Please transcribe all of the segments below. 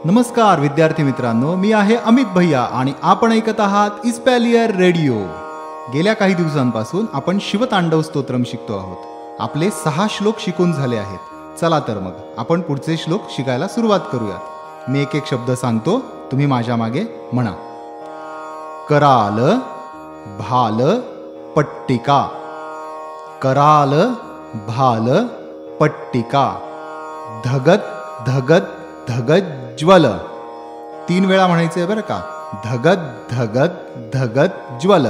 नमस्कार विद्यार्थी मित्रांनो, मी आहे अमित भैया आणि आपण ऐकत आहात इस्पॅलियर रेडिओ. गेल्या काही दिवसांपासून आपण शिवतांडव स्तोत्रम शिकतो आहोत. आपले 6 श्लोक शिकून झाले आहेत. चला तर मग आपण पुढचे श्लोक शिकायला सुरुवात करूयात. मी एक एक शब्द सांगतो, तुम्ही माझ्या मागे म्हणा. कराल भाल पट्टिका. कराल भाल पट्टिका. धगत धगत धगत ज्वल. 3 वेळा म्हणायचं आहे बरं का. धगत धगत धगत ज्वल.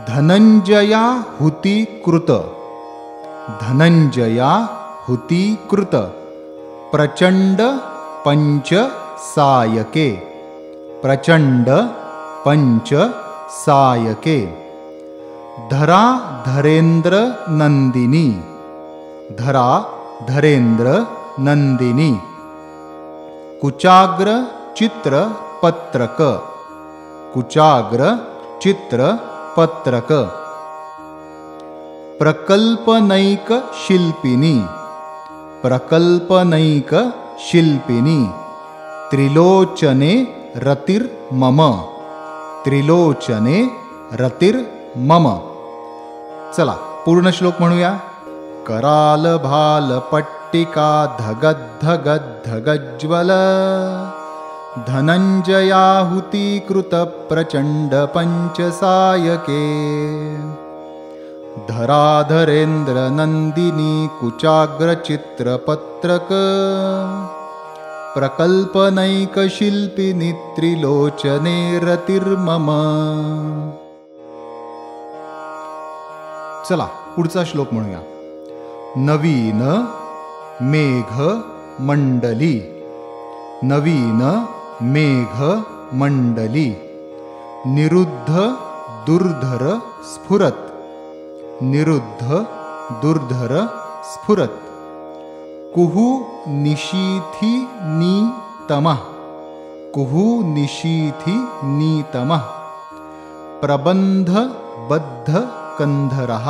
धनंजया हुती कृत. धनंजया हुती कृत. प्रचंड पंच सायके. प्रचंड पंच सायके. धरा धरेंद्र नंदिनी. धरा धरेंद्र नंदिनी. कुचाग्र चित्र पत्रक. कुचाग्र चित्र पत्रक. प्रकल्पनैक शिल्पिनी. प्रकल्पनैक शिल्पिनी. त्रिलोचने रतिर्मम. त्रिलोचने रतिर्मम. चला पूर्ण श्लोक म्हणूया. कराल भाल पट्टिका धगत धगत धगज्वल. धनंजयाहुती कृत प्रचंड पंचसायके. धराधरेंद्र नंदिनी कुचाग्र चित्रपत्रक. प्रकल्पनैक शिल्पिनी त्रिलोचने रतिर्मम. चला पुढचा श्लोक म्हणूया. नवीन मेघ मंडली. नवीन मेघ मंडली. निरुद्ध दुर्धर स्फुरत. निरुद्ध दुर्धर स्फुरत. कुहू निशीथी नीतमः. कुहू निशीथी नीतमः. प्रबंध बद्ध कंधरः.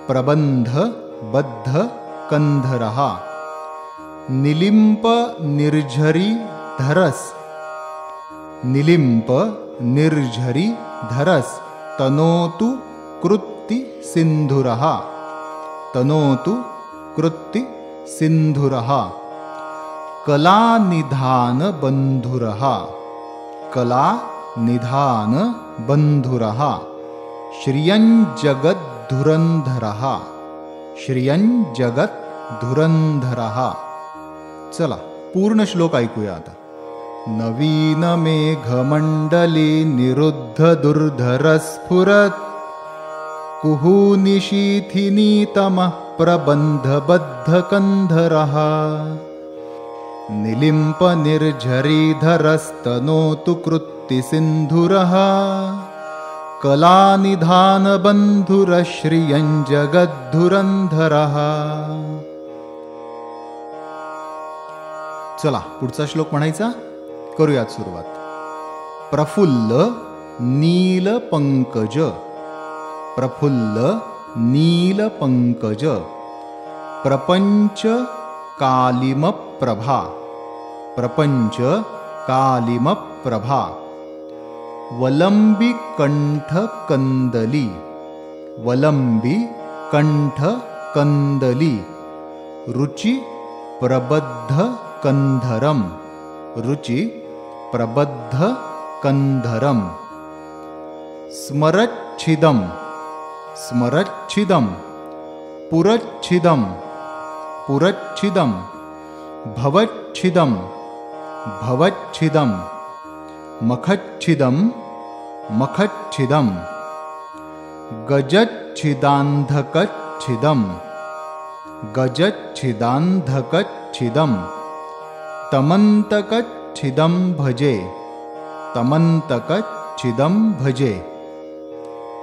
प्रबंध बद्ध कंधरः. निलिंप निर्झरी धरस. निलिंप निर्झरी धरस. तनोतु कृत्ति सिंधुरः. तनोतु कृत्ति सिंधुरः. कलानिधान बंधुरः. कलानिधान बंधुरः. श्रियं जगत् धुरंधरः. श्रियं जगत् धुरंधरः. चला पूर्ण श्लोक ऐकूया आता. नवीन मेघमंडली निरुद्ध दुर्धर स्फुरत. कुहू निशीथिनीतमः प्रबंध बद्ध कंधरः. निलिंप निर्झरीधरस्तनोतु कृत्ति सिंधुरः. कलानिधान बंधुर श्रियं जगद्धुरंधरः. चला पुढचा श्लोक म्हणायचा. करूयात सुरुवात. प्रफुल्ल नील पंकज. प्रफुल्ल नील पंकज. प्रपंच कालिम प्रभा. प्रपंच कालिम प्रभा. वलंबी कंठ कंदली. वलंबी कंठ कंदली. रुचि प्रबद्ध कंधरम. रुचि प्रबद्ध कंधरम. स्मरच्छिदम. स्मरच्छिदम. पुरच्छिदम. पुरच्छिदम. भवच्छिदम. भवच्छिदम. मखच्छिदम. मखच्छिदम. गजच्छिदांधकच्छिदम. गजच्छिदांधकच्छिदम. तमंतकच्छिदम भजे. तमंतकच्छिदम भजे.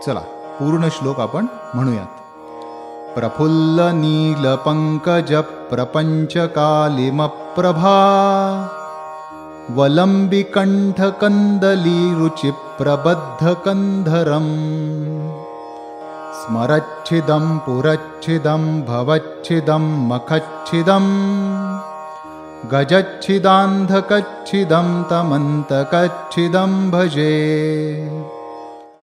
चला पूर्ण श्लोक आपण म्हणूयात. प्रफुल्ल नील पंकज प्रपंच कालिम प्रभा. वलंबी कंठ कंदली रुचि प्रबद्ध कंधरम. स्मरच्छिदं पुरच्छिदं भवच्छिदं मखच्छिदं गजच्छिदान्धकच्छिदं तमन्तकच्छिदं भजे।